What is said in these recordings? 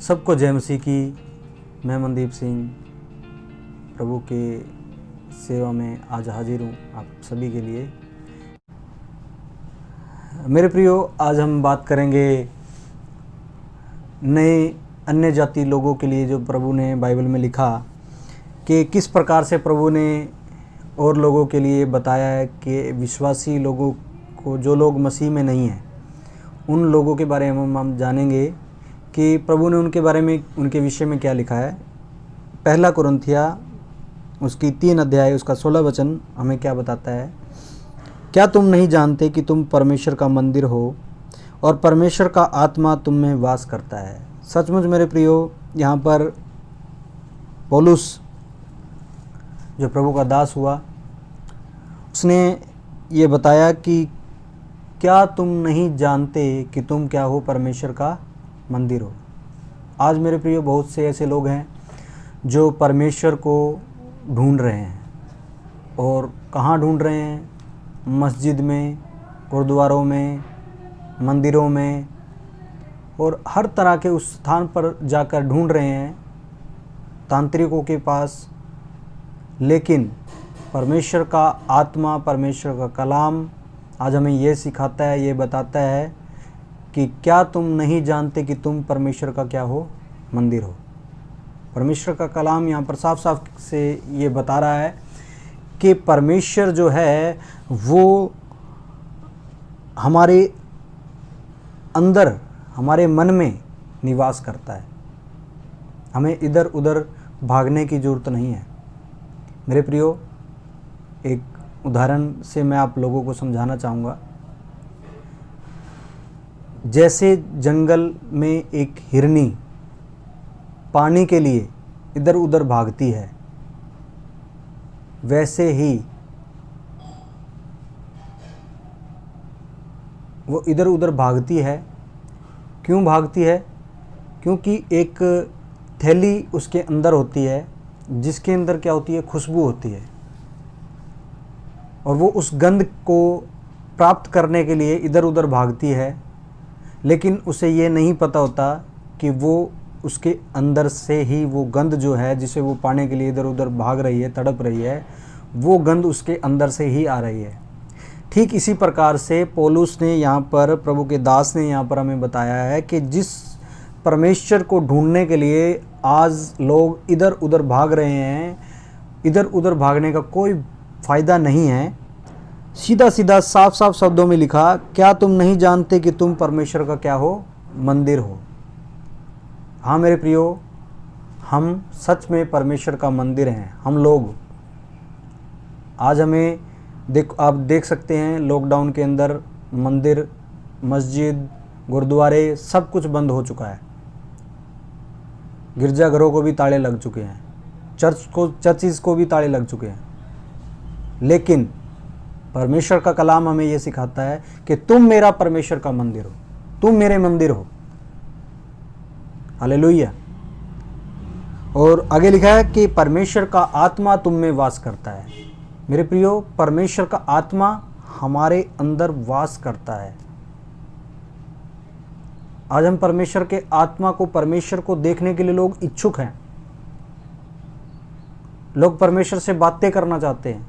सबको जय मसीह की। मैं मनदीप सिंह प्रभु के सेवा में आज हाजिर हूँ आप सभी के लिए। मेरे प्रियो, आज हम बात करेंगे नए अन्य जाति लोगों के लिए जो प्रभु ने बाइबल में लिखा कि किस प्रकार से प्रभु ने और लोगों के लिए बताया है कि विश्वासी लोगों को, जो लोग मसीह में नहीं हैं, उन लोगों के बारे में हम जानेंगे कि प्रभु ने उनके बारे में, उनके विषय में क्या लिखा है। पहला कुरिन्थिया उसकी 3 अध्याय उसका 16 वचन हमें क्या बताता है। क्या तुम नहीं जानते कि तुम परमेश्वर का मंदिर हो और परमेश्वर का आत्मा तुम में वास करता है। सचमुच मेरे प्रियो, यहाँ पर पौलुस जो प्रभु का दास हुआ, उसने ये बताया कि क्या तुम नहीं जानते कि तुम क्या हो, परमेश्वर का मंदिर हो। आज मेरे प्रियो, बहुत से ऐसे लोग हैं जो परमेश्वर को ढूंढ रहे हैं। और कहाँ ढूंढ रहे हैं? मस्जिद में, गुरुद्वारों में, मंदिरों में और हर तरह के उस स्थान पर जाकर ढूंढ रहे हैं, तांत्रिकों के पास। लेकिन परमेश्वर का आत्मा, परमेश्वर का कलाम आज हमें ये सिखाता है, ये बताता है कि क्या तुम नहीं जानते कि तुम परमेश्वर का क्या हो, मंदिर हो। परमेश्वर का कलाम यहाँ पर साफ साफ से ये बता रहा है कि परमेश्वर जो है वो हमारे अंदर, हमारे मन में निवास करता है। हमें इधर उधर भागने की ज़रूरत नहीं है। मेरे प्रियो, एक उदाहरण से मैं आप लोगों को समझाना चाहूँगा। जैसे जंगल में एक हिरनी पानी के लिए इधर उधर भागती है, वैसे ही वो इधर उधर भागती है। क्यों भागती है? क्योंकि एक थैली उसके अंदर होती है, जिसके अंदर क्या होती है, खुशबू होती है। और वो उस गंध को प्राप्त करने के लिए इधर उधर भागती है, लेकिन उसे ये नहीं पता होता कि वो उसके अंदर से ही वो गंध जो है, जिसे वो पाने के लिए इधर उधर भाग रही है, तड़प रही है, वो गंध उसके अंदर से ही आ रही है। ठीक इसी प्रकार से पौलुस ने यहाँ पर, प्रभु के दास ने यहाँ पर हमें बताया है कि जिस परमेश्वर को ढूंढने के लिए आज लोग इधर उधर भाग रहे हैं, इधर उधर भागने का कोई फ़ायदा नहीं है। सीधा सीधा साफ साफ शब्दों में लिखा, क्या तुम नहीं जानते कि तुम परमेश्वर का क्या हो, मंदिर हो। हाँ मेरे प्रियो, हम सच में परमेश्वर का मंदिर हैं। हम लोग आज हमें आप देख सकते हैं, लॉकडाउन के अंदर मंदिर, मस्जिद, गुरुद्वारे सब कुछ बंद हो चुका है। गिरजाघरों को भी ताले लग चुके हैं, चर्चिज़ को भी ताले लग चुके हैं। लेकिन परमेश्वर का कलाम हमें यह सिखाता है कि तुम मेरा परमेश्वर का मंदिर हो, तुम मेरे मंदिर हो। हालेलुया। और आगे लिखा है कि परमेश्वर का आत्मा तुम में वास करता है। मेरे प्रियो, परमेश्वर का आत्मा हमारे अंदर वास करता है। आज हम परमेश्वर के आत्मा को, परमेश्वर को देखने के लिए लोग इच्छुक हैं। लोग परमेश्वर से बातें करना चाहते हैं।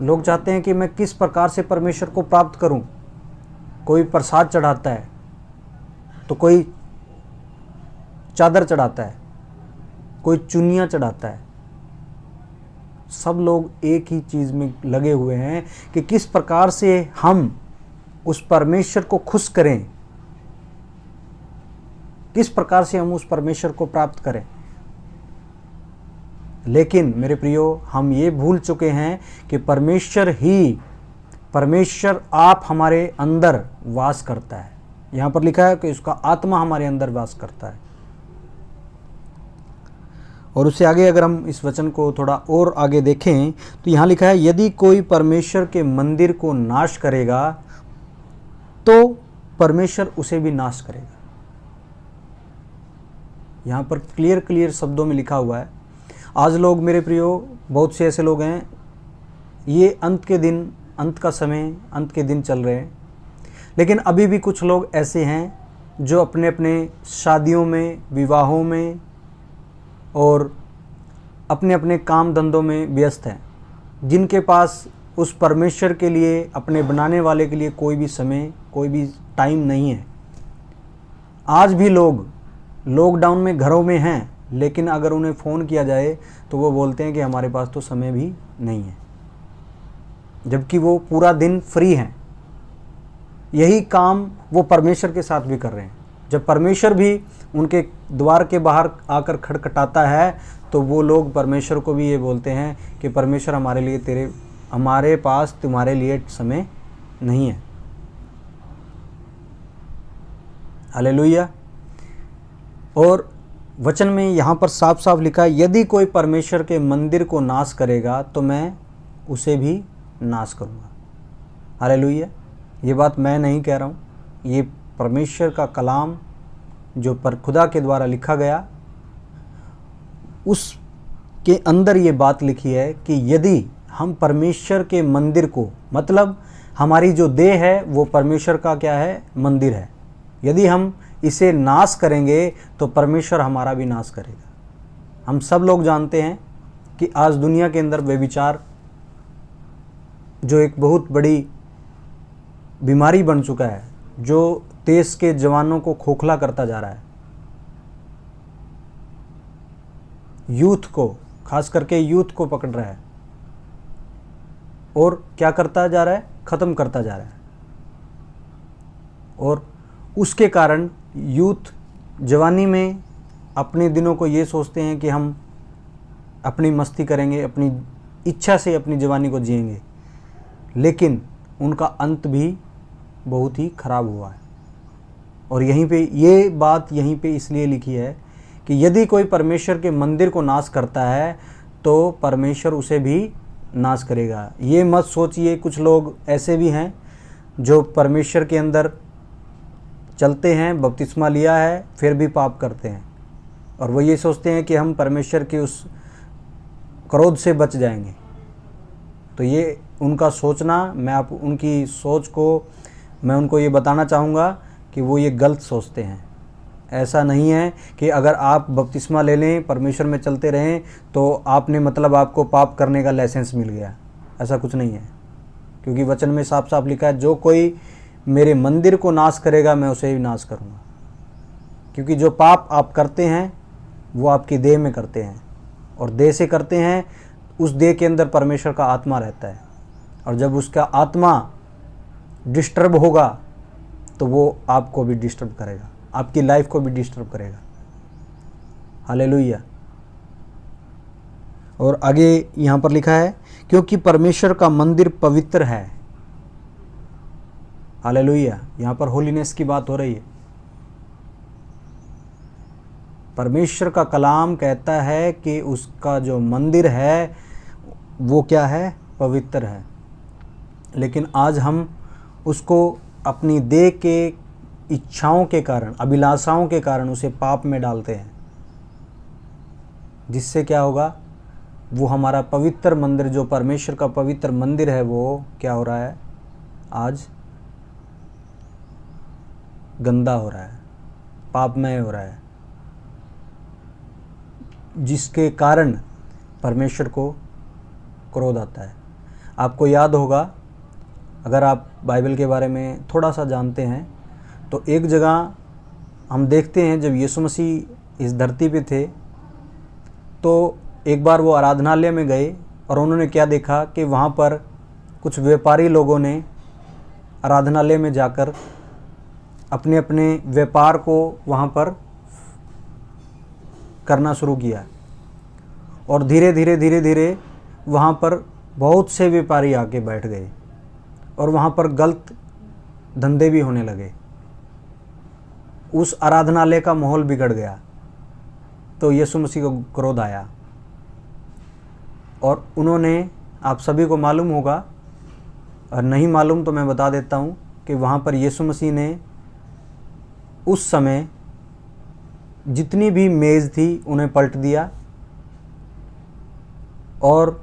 लोग चाहते हैं कि मैं किस प्रकार से परमेश्वर को प्राप्त करूं। कोई प्रसाद चढ़ाता है, तो कोई चादर चढ़ाता है, कोई चुन्नियाँ चढ़ाता है। सब लोग एक ही चीज़ में लगे हुए हैं कि किस प्रकार से हम उस परमेश्वर को खुश करें, किस प्रकार से हम उस परमेश्वर को प्राप्त करें। लेकिन मेरे प्रियो, हम ये भूल चुके हैं कि परमेश्वर आप हमारे अंदर वास करता है। यहाँ पर लिखा है कि उसका आत्मा हमारे अंदर वास करता है। और उससे आगे अगर हम इस वचन को थोड़ा और आगे देखें तो यहाँ लिखा है, यदि कोई परमेश्वर के मंदिर को नाश करेगा तो परमेश्वर उसे भी नाश करेगा। यहाँ पर क्लियर शब्दों में लिखा हुआ है। आज लोग, मेरे प्रियो, बहुत से ऐसे लोग हैं, ये अंत के दिन, अंत का समय, अंत के दिन चल रहे हैं। लेकिन अभी भी कुछ लोग ऐसे हैं जो अपने अपने शादियों में, विवाहों में और अपने अपने काम धंधों में व्यस्त हैं, जिनके पास उस परमेश्वर के लिए, अपने बनाने वाले के लिए कोई भी समय, कोई भी टाइम नहीं है। आज भी लोग लॉकडाउन में घरों में हैं, लेकिन अगर उन्हें फ़ोन किया जाए तो वो बोलते हैं कि हमारे पास तो समय भी नहीं है, जबकि वो पूरा दिन फ्री हैं। यही काम वो परमेश्वर के साथ भी कर रहे हैं। जब परमेश्वर भी उनके द्वार के बाहर आकर खटखटाता है तो वो लोग परमेश्वर को भी ये बोलते हैं कि परमेश्वर हमारे पास तुम्हारे लिए समय नहीं है। हालेलुया। और वचन में यहाँ पर साफ साफ लिखा है, यदि कोई परमेश्वर के मंदिर को नाश करेगा तो मैं उसे भी नाश करूँगा। हालेलुया। ये बात मैं नहीं कह रहा हूँ, ये परमेश्वर का कलाम जो खुदा के द्वारा लिखा गया, उसके अंदर ये बात लिखी है कि यदि हम परमेश्वर के मंदिर को, मतलब हमारी जो देह है वो परमेश्वर का क्या है, मंदिर है, यदि हम इसे नाश करेंगे तो परमेश्वर हमारा भी नाश करेगा। हम सब लोग जानते हैं कि आज दुनिया के अंदर व्यभिचार जो एक बहुत बड़ी बीमारी बन चुका है, जो देश के जवानों को खोखला करता जा रहा है, यूथ को, खास करके यूथ को पकड़ रहा है और क्या करता जा रहा है, ख़त्म करता जा रहा है। और उसके कारण यूथ जवानी में अपने दिनों को ये सोचते हैं कि हम अपनी मस्ती करेंगे, अपनी इच्छा से अपनी जवानी को जिएंगे, लेकिन उनका अंत भी बहुत ही खराब हुआ है। और यहीं पे ये बात यहीं पे इसलिए लिखी है कि यदि कोई परमेश्वर के मंदिर को नाश करता है तो परमेश्वर उसे भी नाश करेगा। ये मत सोचिए, कुछ लोग ऐसे भी हैं जो परमेश्वर के अंदर चलते हैं, बपतिस्मा लिया है, फिर भी पाप करते हैं, और वो ये सोचते हैं कि हम परमेश्वर के उस क्रोध से बच जाएंगे। तो ये उनका सोचना, उनकी सोच को मैं उनको ये बताना चाहूँगा कि वो ये गलत सोचते हैं। ऐसा नहीं है कि अगर आप बपतिस्मा ले लें, परमेश्वर में चलते रहें, तो आपको पाप करने का लाइसेंस मिल गया। ऐसा कुछ नहीं है, क्योंकि वचन में साफ साफ लिखा है, जो कोई मेरे मंदिर को नाश करेगा मैं उसे भी नाश करूँगा। क्योंकि जो पाप आप करते हैं वो आपकी देह में करते हैं, और देह से करते हैं, उस देह के अंदर परमेश्वर का आत्मा रहता है, और जब उसका आत्मा डिस्टर्ब होगा तो वो आपको भी डिस्टर्ब करेगा, आपकी लाइफ को भी डिस्टर्ब करेगा। हालेलुया। और आगे यहाँ पर लिखा है, क्योंकि परमेश्वर का मंदिर पवित्र है। हालेलुया। यहाँ पर होलीनेस की बात हो रही है। परमेश्वर का कलाम कहता है कि उसका जो मंदिर है वो क्या है, पवित्र है। लेकिन आज हम उसको अपनी देह के इच्छाओं के कारण, अभिलाषाओं के कारण उसे पाप में डालते हैं, जिससे क्या होगा, वो हमारा पवित्र मंदिर, जो परमेश्वर का पवित्र मंदिर है, वो क्या हो रहा है, आज गंदा हो रहा है, पापमय हो रहा है, जिसके कारण परमेश्वर को क्रोध आता है। आपको याद होगा, अगर आप बाइबल के बारे में थोड़ा सा जानते हैं, तो एक जगह हम देखते हैं जब यीशु मसीह इस धरती पे थे, तो एक बार वो आराधनालय में गए और उन्होंने क्या देखा कि वहाँ पर कुछ व्यापारी लोगों ने आराधनालय में जाकर अपने अपने व्यापार को वहाँ पर करना शुरू किया, और धीरे धीरे वहाँ पर बहुत से व्यापारी आके बैठ गए और वहाँ पर गलत धंधे भी होने लगे। उस आराधनालय का माहौल बिगड़ गया। तो यीशु मसीह को क्रोध आया, और उन्होंने, आप सभी को मालूम होगा, और नहीं मालूम तो मैं बता देता हूँ कि वहाँ पर यीशु मसीह ने उस समय जितनी भी मेज़ थी उन्हें पलट दिया, और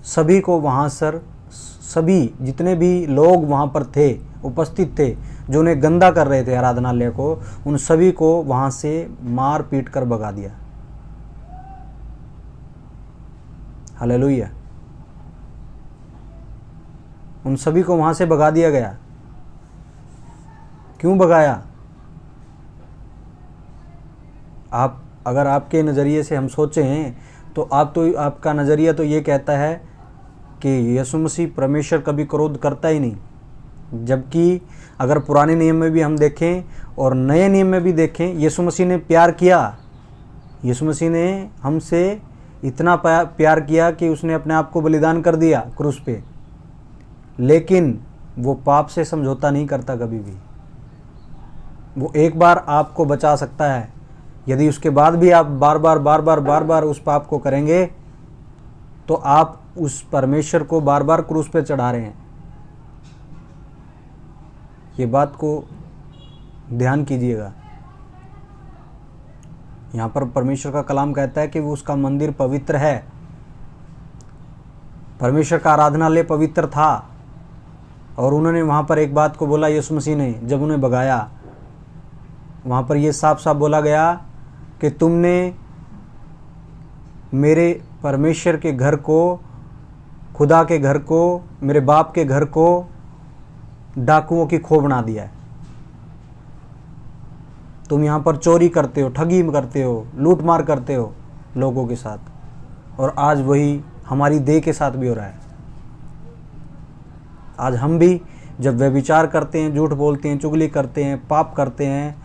सभी को वहाँ सभी जितने भी लोग वहाँ पर थे, उपस्थित थे, जो उन्हें गंदा कर रहे थे आराधनालय को, उन सभी को वहाँ से मार पीट कर भगा दिया। हालेलुया। उन सभी को वहाँ से भगा दिया गया। क्यों भगाया? आप अगर आपके नज़रिए से हम सोचें तो आपका नज़रिया तो ये कहता है कि यीशु मसीह परमेश्वर कभी क्रोध करता ही नहीं। जबकि अगर पुराने नियम में भी हम देखें और नए नियम में भी देखें, यीशु मसीह ने प्यार किया। यीशु मसीह ने हमसे इतना प्यार किया कि उसने अपने आप को बलिदान कर दिया क्रूस पे, लेकिन वो पाप से समझौता नहीं करता कभी भी। वो एक बार आपको बचा सकता है, यदि उसके बाद भी आप बार बार उस पाप को करेंगे तो आप उस परमेश्वर को बार बार क्रूस पे चढ़ा रहे हैं। ये बात को ध्यान कीजिएगा। यहाँ पर परमेश्वर का कलाम कहता है कि वो उसका मंदिर पवित्र है। परमेश्वर का आराधनालय पवित्र था और उन्होंने वहाँ पर एक बात को बोला, यीशु मसीह ने जब उन्हें भगाया, वहाँ पर ये साफ साफ बोला गया कि तुमने मेरे परमेश्वर के घर को, खुदा के घर को, मेरे बाप के घर को डाकुओं की खो बना दिया है। तुम यहाँ पर चोरी करते हो, ठगी करते हो, लूट मार करते हो लोगों के साथ, और आज वही हमारी देह के साथ भी हो रहा है। आज हम भी जब व्यभिचार करते हैं, झूठ बोलते हैं, चुगली करते हैं, पाप करते हैं,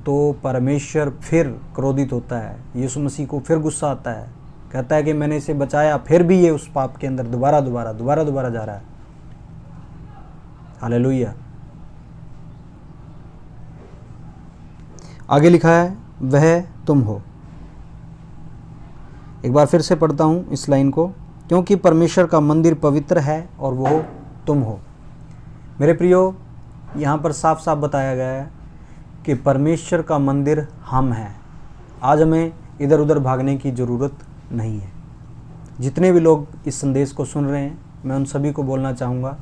तो परमेश्वर फिर क्रोधित होता है। यीशु मसीह को फिर गुस्सा आता है, कहता है कि मैंने इसे बचाया, फिर भी ये उस पाप के अंदर दोबारा जा रहा है। हालेलुया। आगे लिखा है, वह तुम हो। एक बार फिर से पढ़ता हूँ इस लाइन को, क्योंकि परमेश्वर का मंदिर पवित्र है और वो तुम हो। मेरे प्रियो, यहाँ पर साफ साफ बताया गया है कि परमेश्वर का मंदिर हम हैं। आज हमें इधर उधर भागने की ज़रूरत नहीं है। जितने भी लोग इस संदेश को सुन रहे हैं, मैं उन सभी को बोलना चाहूँगा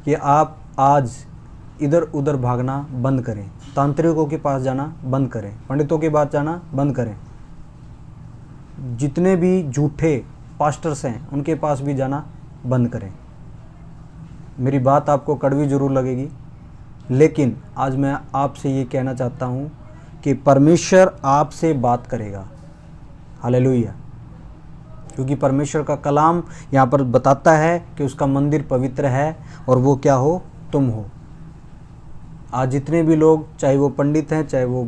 कि आप आज इधर उधर भागना बंद करें, तांत्रिकों के पास जाना बंद करें, पंडितों के पास जाना बंद करें। जितने भी झूठे पास्टर्स हैं उनके पास भी जाना बंद करें। मेरी बात आपको कड़वी ज़रूर लगेगी, लेकिन आज मैं आपसे ये कहना चाहता हूँ कि परमेश्वर आपसे बात करेगा। हालेलुया। क्योंकि परमेश्वर का कलाम यहाँ पर बताता है कि उसका मंदिर पवित्र है और वो क्या हो? तुम हो। आज जितने भी लोग, चाहे वो पंडित हैं, चाहे वो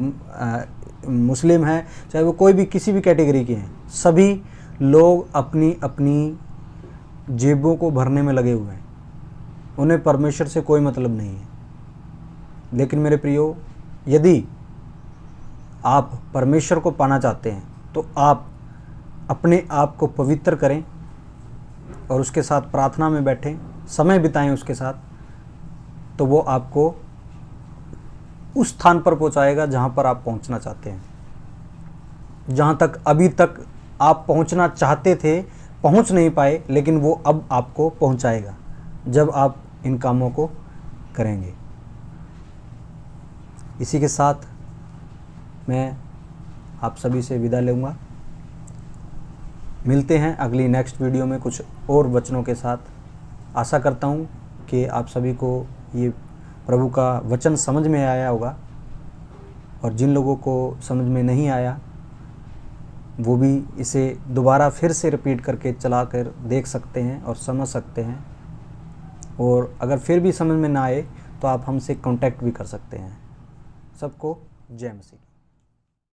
मुस्लिम हैं, चाहे वो कोई भी किसी भी कैटेगरी के हैं, सभी लोग अपनी अपनी जेबों को भरने में लगे हुए हैं। उन्हें परमेश्वर से कोई मतलब नहीं है। लेकिन मेरे प्रियो, यदि आप परमेश्वर को पाना चाहते हैं तो आप अपने आप को पवित्र करें और उसके साथ प्रार्थना में बैठें, समय बिताएं उसके साथ, तो वो आपको उस स्थान पर पहुंचाएगा जहां पर आप पहुंचना चाहते हैं। जहां तक अभी तक आप पहुंचना चाहते थे, पहुंच नहीं पाए, लेकिन वो अब आपको पहुंचाएगा जब आप इन कामों को करेंगे। इसी के साथ मैं आप सभी से विदा लूँगा। मिलते हैं अगली नेक्स्ट वीडियो में कुछ और वचनों के साथ। आशा करता हूँ कि आप सभी को ये प्रभु का वचन समझ में आया होगा, और जिन लोगों को समझ में नहीं आया वो भी इसे दोबारा फिर से रिपीट करके चला कर देख सकते हैं और समझ सकते हैं। और अगर फिर भी समझ में ना आए तो आप हमसे कांटेक्ट भी कर सकते हैं। सबको जय मसीह।